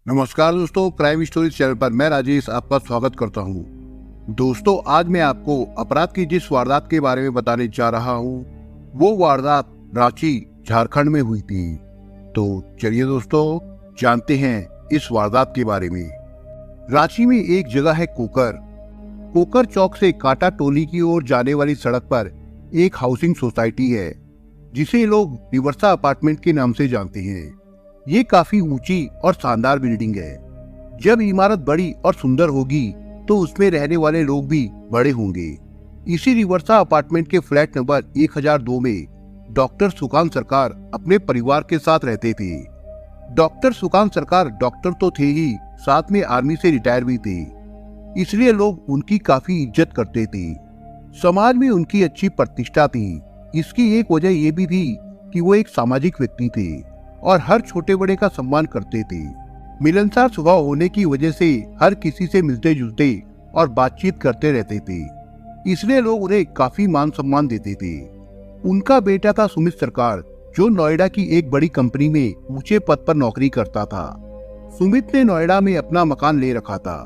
नमस्कार दोस्तों, crime stories channel पर मैं राजेश आपका स्वागत करता हूं। दोस्तों, आज मैं आपको अपराध की जिस वारदात के बारे में बताने जा रहा हूं, वो वारदात रांची, झारखंड में हुई थी। तो चलिए दोस्तों, जानते हैं इस वारदात के बारे में। रांची में एक जगह है कोकर चौक से काटा टोली की ओर जाने वाली सड़क पर एक हाउसिंग सोसाइटी है, जिसे लोग रिवर्सा अपार्टमेंट के नाम से जानते हैं। ये काफी ऊंची और शानदार बिल्डिंग है। जब इमारत बड़ी और सुंदर होगी तो उसमें रहने वाले लोग भी बड़े होंगे। इसी रिवर्सा अपार्टमेंट के फ्लैट नंबर 1002 में डॉक्टर सुकांत सरकार अपने परिवार के साथ रहते थे। डॉक्टर सुकांत सरकार डॉक्टर तो थे ही, साथ में आर्मी से रिटायर भी थे, इसलिए लोग उनकी काफी इज्जत करते थे। समाज में उनकी अच्छी प्रतिष्ठा थी। इसकी एक वजह यह भी थी कि वो एक सामाजिक व्यक्ति थे और हर छोटे बड़े का सम्मान करते थे। मिलनसार स्वभाव होने की वजह से हर किसी से मिलते जुलते और बातचीत करते रहते थे, इसलिए लोग उन्हें काफी मान सम्मान देते थे। उनका बेटा था सुमित सरकार, जो नोएडा की एक बड़ी कंपनी में ऊंचे पद पर नौकरी करता था। सुमित ने नोएडा में अपना मकान ले रखा था।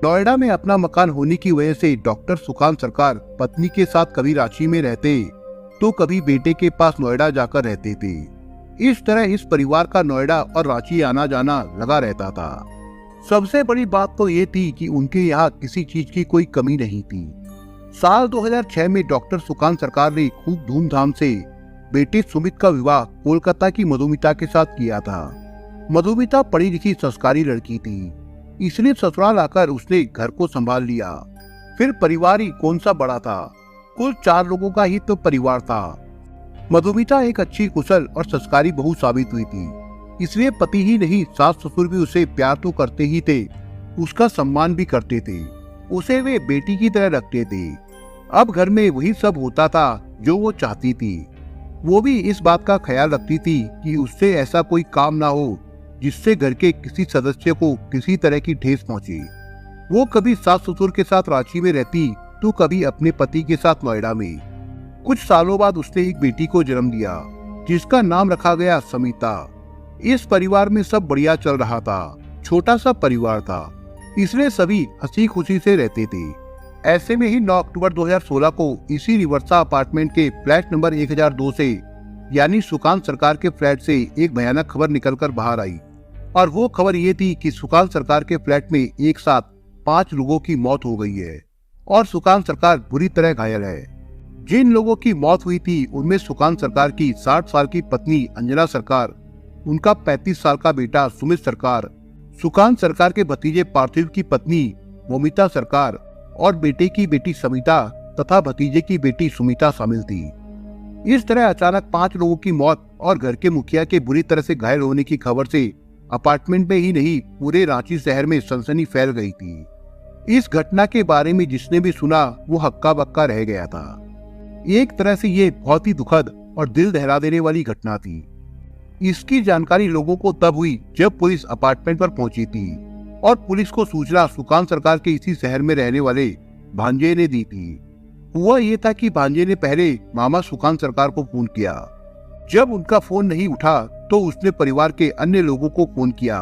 नोएडा में अपना मकान होने की वजह से डॉक्टर सुकांत सरकार पत्नी के साथ कभी रांची में रहते तो कभी बेटे के पास नोएडा जाकर रहते थे। इस तरह इस परिवार का नोएडा और रांची आना जाना लगा रहता था। सबसे बड़ी बात तो ये थी कि उनके यहाँ किसी चीज की कोई कमी नहीं थी। साल 2006 में डॉक्टर सुकांत सरकार ने खूब धूमधाम से बेटे सुमित का विवाह कोलकाता की मधुमिता के साथ किया था। मधुमिता पढ़ी लिखी संस्कारी लड़की थी, इसलिए ससुराल आकर उसने घर को संभाल लिया। फिर परिवार ही कौन सा बड़ा था, कुल 4 लोगों का ही तो परिवार था। मधुमिता एक अच्छी कुशल और संस्कारी बहू साबित हुई थी, इसलिए पति ही नहीं सास ससुर भी उसे प्यार तो करते ही थे, उसका सम्मान भी करते थे। उसे वे बेटी की तरह रखते थे। अब घर में वही सब होता था जो वो चाहती थी। वो भी इस बात का ख्याल रखती थी कि उससे ऐसा कोई काम ना हो जिससे घर के किसी सदस्य को किसी तरह की ठेस पहुंचे। वो कभी सास ससुर के साथ रांची में रहती तो कभी अपने पति के साथ नोएडा में। कुछ सालों बाद उसने एक बेटी को जन्म दिया, जिसका नाम रखा गया समिता। इस परिवार में सब बढ़िया चल रहा था। छोटा सा परिवार था, इसलिए सभी हंसी खुशी से रहते थे। ऐसे में ही 9 अक्टूबर 2016 को इसी रिवर्सा अपार्टमेंट के फ्लैट नंबर 1002 से, यानी सुकांत सरकार के फ्लैट से एक भयानक खबर निकलकर बाहर आई। और वो खबर ये थी कि सुकांत सरकार के फ्लैट में एक साथ 5 लोगों की मौत हो गई है और सुकांत सरकार बुरी तरह घायल है। जिन लोगों की मौत हुई थी उनमें सुकांत सरकार की 60 साल की पत्नी अंजना सरकार, उनका 35 साल का बेटा सुमित सरकार, सुकांत सरकार के भतीजे पार्थिव की पत्नी मोमिता सरकार और बेटे की बेटी समिता तथा भतीजे की बेटी सुमिता शामिल थी। इस तरह अचानक 5 लोगों की मौत और घर के मुखिया के बुरी तरह से घायल होने की खबर से अपार्टमेंट में ही नहीं पूरे रांची शहर में सनसनी फैल गई थी। इस घटना के बारे में जिसने भी सुना वो हक्का बक्का रह गया था। एक तरह से ये बहुत ही दुखद और दिल दहला देने वाली घटना थी। इसकी जानकारी लोगों को तब हुई जब पुलिस अपार्टमेंट पर पहुंची थी और पुलिस को सूचना सुकांत सरकार के इसी शहर में रहने वाले भांजे ने दी थी। हुआ ये था कि भांजे ने पहले मामा सुकांत सरकार को फोन किया। जब उनका फोन नहीं उठा तो उसने परिवार के अन्य लोगों को फोन किया।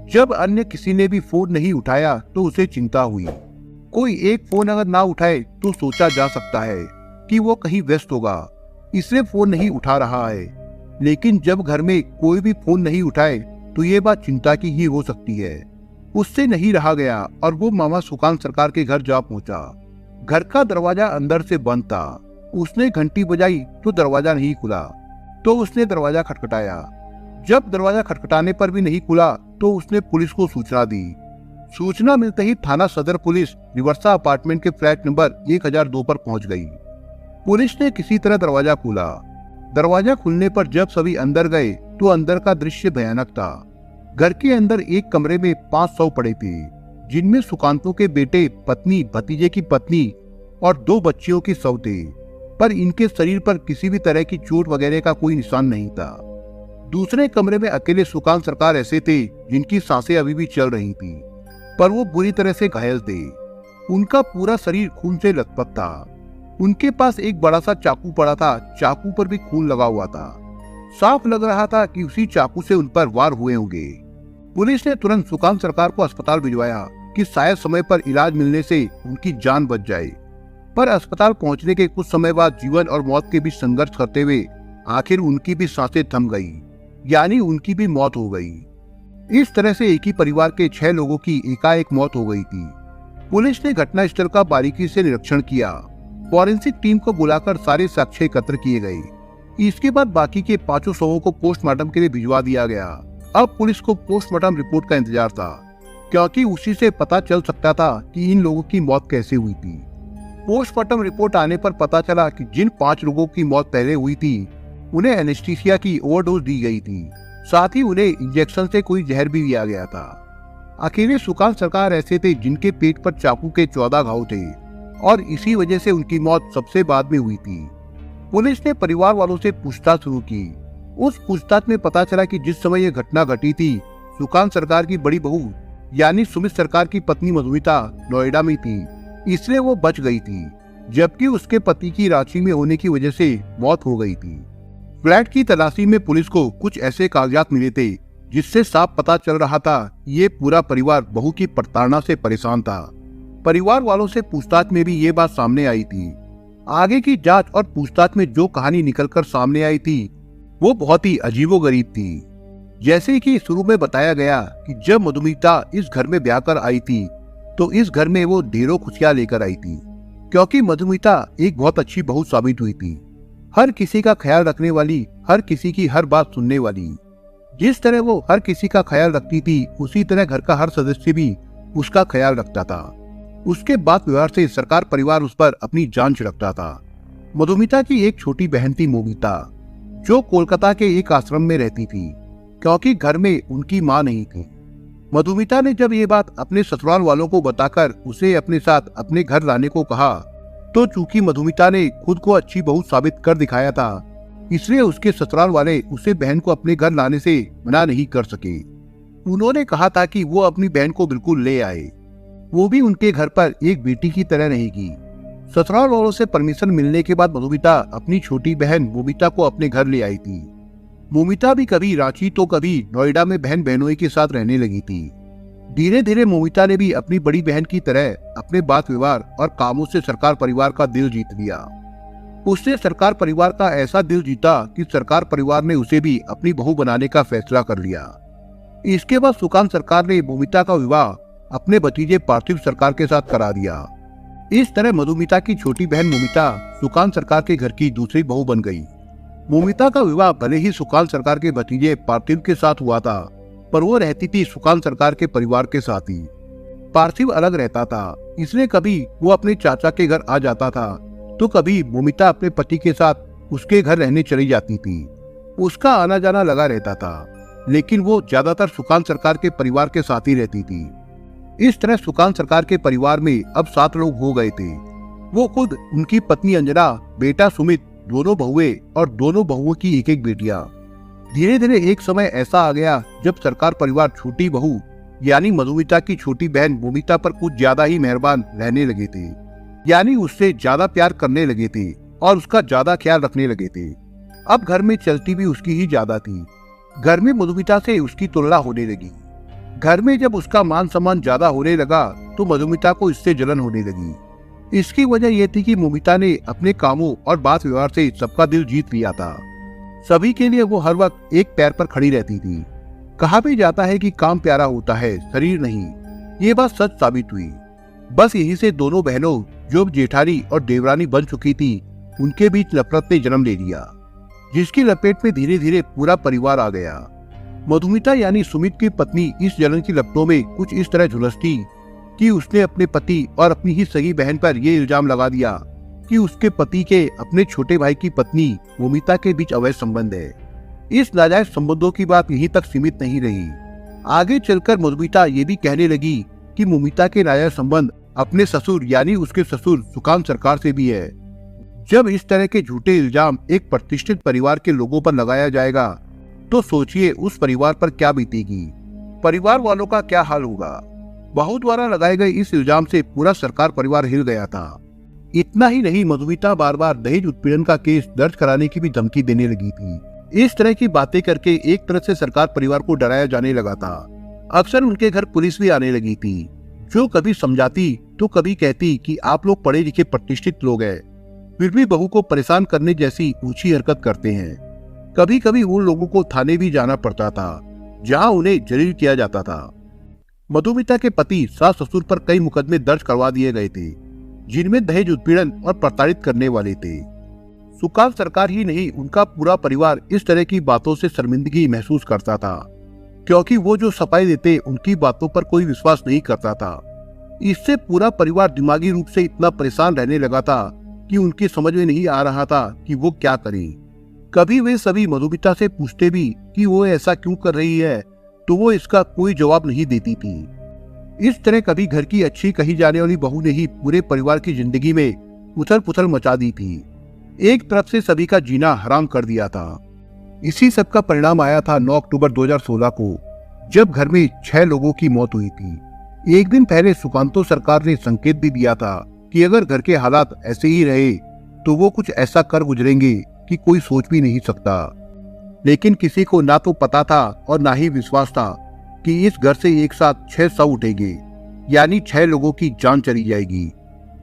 जब अन्य किसी ने भी फोन नहीं उठाया तो उसे चिंता हुई। कोई एक फोन अगर ना उठाए तो सोचा जा सकता है कि वो कहीं व्यस्त होगा, इसलिए फोन नहीं उठा रहा है। लेकिन जब घर में कोई भी फोन नहीं उठाए तो ये बात चिंता की ही हो सकती है। उससे नहीं रहा गया और वो मामा सुकांत सरकार के घर जा पहुंचा। घर का दरवाजा अंदर से बंद था। उसने घंटी बजाई तो दरवाजा नहीं खुला, तो उसने दरवाजा खटखटाया। जब दरवाजा खटखटाने पर भी नहीं खुला तो उसने पुलिस को सूचना दी। सूचना मिलते ही थाना सदर पुलिस रिवर्सा अपार्टमेंट के फ्लैट नंबर 1002 पर पहुंच गई। पुलिस ने किसी तरह दरवाजा खोला। दरवाजा खुलने पर जब सभी अंदर गए तो अंदर का दृश्य भयानक था। घर के अंदर एक कमरे में 5 शव पड़े थे, जिनमें सुकांतों के बेटे, पत्नी, भतीजे की पत्नी और 2 बच्चियों के शव थे, पर इनके शरीर पर किसी भी तरह की चोट वगैरह का कोई निशान नहीं था। दूसरे कमरे में अकेले सुकांत सरकार ऐसे थे जिनकी सांसें अभी भी चल रही थी, पर वो बुरी तरह से घायल थे। उनका पूरा शरीर खून से लथपथ था। उनके पास एक बड़ा सा चाकू पड़ा था, चाकू पर भी खून लगा हुआ था। साफ लग रहा था कि उसी चाकू से उन पर वार हुए होंगे। पुलिस ने तुरंत सुकांत सरकार को अस्पताल भिजवाया कि शायद समय पर इलाज मिलने से उनकी जान बच जाए। पर अस्पताल पहुंचने के कुछ समय बाद जीवन और मौत के बीच संघर्ष करते हुए आखिर उनकी भी सांसें थम गई, यानी उनकी भी मौत हो गई। इस तरह से एक ही परिवार के 6 लोगों की एकाएक मौत हो गई थी। पुलिस ने घटनास्थल का बारीकी से निरीक्षण किया। फॉरेंसिक टीम को बुलाकर सारे साक्ष्य एकत्र किए गए। इसके बाद बाकी के 5 शवों को पोस्टमार्टम के लिए भिजवा दिया गया। अब पुलिस को पोस्टमार्टम रिपोर्ट का इंतजार था, क्योंकि उसी से पता चल सकता था कि इन लोगों की मौत कैसे हुई थी। पोस्टमार्टम रिपोर्ट आने पर पता चला कि जिन 5 लोगों की मौत पहले हुई थी उन्हें एनेस्थीसिया की ओवरडोज दी गई थी, साथ ही उन्हें इंजेक्शन से कोई जहर भी दिया गया था। अकेले सुकांत सरकार ऐसे थे जिनके पेट पर चाकू के 14 घाव थे और इसी वजह से उनकी मौत सबसे बाद में हुई थी। पुलिस ने परिवार वालों से पूछताछ शुरू की। उस पूछताछ में पता चला कि जिस समय यह घटना घटी थी, सुकांत सरकार की बड़ी बहू यानी सुमित सरकार की पत्नी मधुमिता नोएडा में थी, इसलिए वो बच गई थी, जबकि उसके पति की रांची में होने की वजह से मौत हो गई थी। फ्लैट की तलाशी में पुलिस को कुछ ऐसे कागजात मिले थे जिससे साफ पता चल रहा था ये पूरा परिवार बहू की प्रताड़ना से परेशान था। परिवार वालों से पूछताछ में भी ये बात सामने आई थी। आगे की जांच और पूछताछ में जो कहानी निकलकर सामने आई थी वो बहुत ही अजीबोगरीब थी। जैसे कि शुरू में बताया गया कि जब मधुमिता इस घर में ब्याह कर आई थी तो इस घर में वो ढेरों खुशियां लेकर आई थी, क्योंकि मधुमिता एक बहुत अच्छी बहू साबित हुई थी। हर किसी का ख्याल रखने वाली, हर किसी की हर बात सुनने वाली। जिस तरह वो हर किसी का ख्याल रखती थी उसी तरह घर का हर सदस्य भी उसका ख्याल रखता था। उसके बाद व्यवहार से सरकार परिवार उस पर अपनी जान छिड़कता था। मधुमिता की एक छोटी बहन थी मोमिता, जो कोलकाता के एक आश्रम में रहती थी, क्योंकि घर में उनकी मां नहीं थी। मधुमिता ने जब ये बात अपने ससुराल वालों को बताकर उसे अपने साथ अपने घर लाने को कहा, तो चूंकि मधुमिता ने खुद को अच्छी बहू साबित कर दिखाया था, इसलिए उसके ससुराल वाले उसे बहन को अपने घर लाने से मना नहीं कर सके। उन्होंने कहा था कि वो अपनी बहन को बिल्कुल ले आए, वो भी उनके घर पर एक बेटी की तरह रहेगी। ससुराल वालों से परमिशन मिलने के बाद मधुमिता अपनी छोटी बहन मोमिता को अपने घर ले आई थी। मोमिता भी कभी रांची तो कभी नोएडा में बहन बहनोई के साथ रहने लगी थी। धीरे धीरे मोमिता ने भी अपनी बड़ी बहन की तरह अपने बात व्यवहार और कामों से सरकार परिवार का दिल जीत लिया। उसने सरकार परिवार का ऐसा दिल जीता कि सरकार परिवार ने उसे भी अपनी बहू बनाने का फैसला कर लिया। इसके बाद सुकांत सरकार ने मोमिता का विवाह अपने भतीजे पार्थिव सरकार के साथ करा दिया। इस तरह मधुमिता की छोटी बहन मोमिता सुकांत सरकार के घर की दूसरी बहू बन गई। मोमिता का विवाह भले ही सुकांत सरकार के भतीजे पार्थिव के साथ हुआ था, पर वो रहती थी सुकांत सरकार के परिवार के साथ ही। पार्थिव अलग रहता था, इसलिए कभी वो अपने चाचा के घर आ जाता था तो कभी मोमिता अपने पति के साथ उसके घर रहने चली जाती थी। उसका आना जाना लगा रहता था, लेकिन वो ज्यादातर सुकांत सरकार के परिवार के साथ ही रहती थी। इस तरह सुकांत सरकार के परिवार में अब 7 लोग हो गए थे। वो खुद, उनकी पत्नी अंजना, बेटा सुमित, दोनों बहुएं और दोनों बहुओं की एक बेटियां। धीरे धीरे एक समय ऐसा आ गया जब सरकार परिवार छोटी बहू यानी मधुमिता की छोटी बहन मोमिता पर कुछ ज्यादा ही मेहरबान रहने लगे थे, यानी उससे ज्यादा प्यार करने लगे थे और उसका ज्यादा ख्याल रखने लगे थे। अब घर में चलती भी उसकी ही ज्यादा थी। घर में मधुमिता से उसकी तुलना होने लगी। घर में जब उसका मान सम्मान ज्यादा होने लगा तो मधुमिता को इससे जलन होने लगी। इसकी वजह यह थी कि मोमिता ने अपने कामों और बात व्यवहार से सबका दिल जीत लिया था। सभी के लिए वो हर वक्त एक पैर पर खड़ी रहती थी। कहा भी जाता है कि काम प्यारा होता है, शरीर नहीं। ये बात सच साबित हुई। बस यही से दोनों बहनों जो जेठानी और देवरानी बन चुकी थी, उनके बीच नफरत ने जन्म ले लिया, जिसकी लपेट में धीरे धीरे पूरा परिवार आ गया। मधुमिता यानी सुमित की पत्नी इस जलन की लपटों में कुछ इस तरह झुलसती कि उसने अपने पति और अपनी ही सगी बहन पर यह इल्जाम लगा दिया कि उसके पति के अपने छोटे भाई की पत्नी मोमिता के बीच अवैध संबंध है। इस नाजायज संबंधों की बात यहीं तक सीमित नहीं रही। आगे चलकर मधुमिता ये भी कहने लगी कि मोमिता के नाजायज संबंध अपने ससुर यानी उसके ससुर सुकांत सरकार से भी है। जब इस तरह के झूठे इल्जाम एक प्रतिष्ठित परिवार के लोगों पर लगाया जाएगा तो सोचिए उस परिवार पर क्या बीतेगी, परिवार वालों का क्या हाल होगा। बहू द्वारा लगाए गए इस इल्जाम से पूरा सरकार परिवार हिल गया था। इतना ही नहीं, मधुमिता बार बार दहेज उत्पीड़न का केस दर्ज कराने की भी धमकी देने लगी थी। इस तरह की बातें करके एक तरह से सरकार परिवार को डराया जाने लगा था। अक्सर उनके घर पुलिस भी आने लगी थी, जो कभी समझाती तो कभी कहती कि आप लोग पढ़े लिखे प्रतिष्ठित लोग हैं, फिर भी बहू को परेशान करने जैसी ऊंची हरकत करते हैं। कभी कभी उन लोगों को थाने भी जाना पड़ता था, जहां उन्हें जलील किया जाता था। मधुमिता के पति सास ससुर पर कई मुकदमे दर्ज करवा दिए गए थे, जिनमें दहेज उत्पीड़न और प्रताड़ित करने वाले थे। सुकांत सरकार ही नहीं, उनका पूरा परिवार इस तरह की बातों से शर्मिंदगी महसूस करता था, क्योंकि वो जो सफाई देते उनकी बातों पर कोई विश्वास नहीं करता था। इससे पूरा परिवार दिमागी रूप से इतना परेशान रहने लगा था कि उनकी समझ में नहीं आ रहा था कि वो क्या करें। कभी वे सभी मधुमिता से पूछते भी कि वो ऐसा क्यों कर रही है, तो वो इसका कोई जवाब नहीं देती थी। इस तरह कभी घर की अच्छी कही जाने वाली बहू ने ही पूरे परिवार की जिंदगी में उथल पुथल मचा दी थी। एक तरफ से सभी का जीना हराम कर दिया था। इसी सब का परिणाम आया था 9 अक्टूबर 2016 को, जब घर में 6 लोगों की मौत हुई थी। एक दिन पहले सुकांतो सरकार ने संकेत भी दिया था कि अगर घर के हालात ऐसे ही रहे तो वो कुछ ऐसा कर गुजरेंगे कि कोई सोच भी नहीं सकता। लेकिन किसी को ना तो पता था और ना ही विश्वास था कि इस घर से एक साथ 6 शव उठेंगे, यानी 6 लोगों की जान चली जाएगी।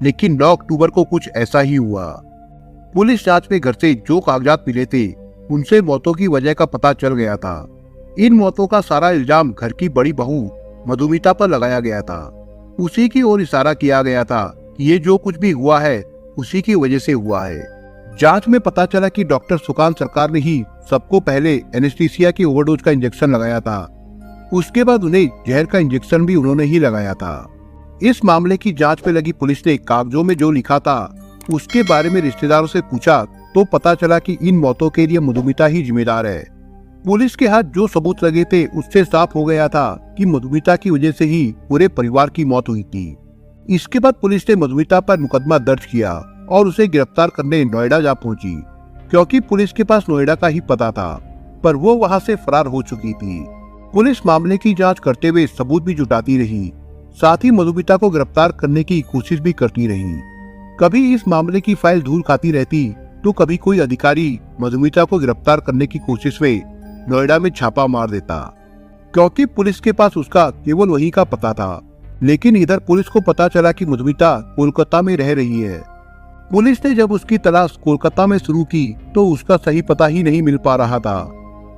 लेकिन 9 अक्टूबर को कुछ ऐसा ही हुआ। पुलिस जांच में घर से जो कागजात मिले थे, उनसे मौतों की वजह का पता चल गया था। इन मौतों का सारा इल्जाम घर की बड़ी बहू मधुमिता पर लगाया गया था। उसी की ओर इशारा किया गया था कि ये जो कुछ भी हुआ है उसी की वजह से हुआ है। जांच में पता चला कि डॉक्टर सुकांत सरकार ने ही सबको पहले एनेस्थीसिया की ओवरडोज का इंजेक्शन लगाया था। उसके बाद उन्हें जहर का इंजेक्शन भी उन्होंने ही लगाया था। इस मामले की जांच में लगी पुलिस ने कागजों में जो लिखा था उसके बारे में रिश्तेदारों से पूछा तो पता चला कि इन मौतों के लिए मधुमिता ही जिम्मेदार है। पुलिस के हाथ जो सबूत लगे थे उससे साफ हो गया था कि मधुमिता की वजह से ही पूरे परिवार की मौत हुई थी। इसके बाद पुलिस ने मधुमिता पर मुकदमा दर्ज किया और उसे गिरफ्तार करने नोएडा जा पहुंची, क्योंकि पुलिस के पास नोएडा का ही पता था, पर वो वहां से फरार हो चुकी थी। पुलिस मामले की जांच करते हुए सबूत भी जुटाती रही, साथ ही मधुमिता को गिरफ्तार करने की कोशिश भी करती रही। कभी इस मामले की फाइल धूल खाती रहती तो कभी कोई अधिकारी मधुमिता को गिरफ्तार करने की कोशिश में नोएडा में छापा मार देता, क्योंकि पुलिस के पास उसका केवल वही का पता था। लेकिन इधर पुलिस को पता चला कि मधुमिता कोलकाता में रह रही है। पुलिस ने जब उसकी तलाश कोलकाता में शुरू की तो उसका सही पता ही नहीं मिल पा रहा था।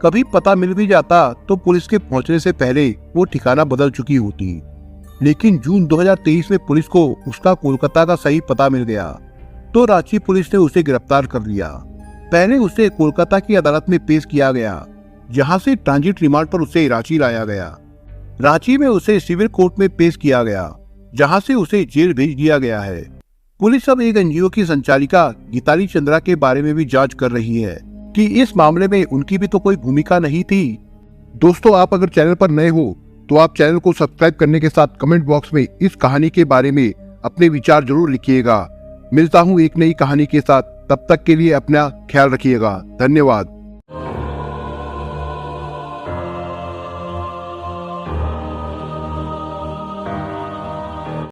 कभी पता मिल भी जाता तो पुलिस के पहुंचने से पहले वो ठिकाना बदल चुकी होती। लेकिन जून 2023 में पुलिस को उसका कोलकाता का सही पता मिल गया तो रांची पुलिस ने उसे गिरफ्तार कर लिया। पहले उसे कोलकाता की अदालत में पेश किया गया, जहां से ट्रांजिट रिमांड पर उसे रांची लाया गया। रांची में उसे सिविल कोर्ट में पेश किया गया, जहां से उसे जेल भेज दिया गया है। पुलिस अब एक एनजीओ की संचालिका गीताली चंद्रा के बारे में भी जांच कर रही है कि इस मामले में उनकी भी तो कोई भूमिका नहीं थी। दोस्तों, आप अगर चैनल पर नए हो तो आप चैनल को सब्सक्राइब करने के साथ कमेंट बॉक्स में इस कहानी के बारे में अपने विचार जरूर लिखिएगा। मिलता हूँ एक नई कहानी के साथ, तब तक के लिए अपना ख्याल रखिएगा। धन्यवाद।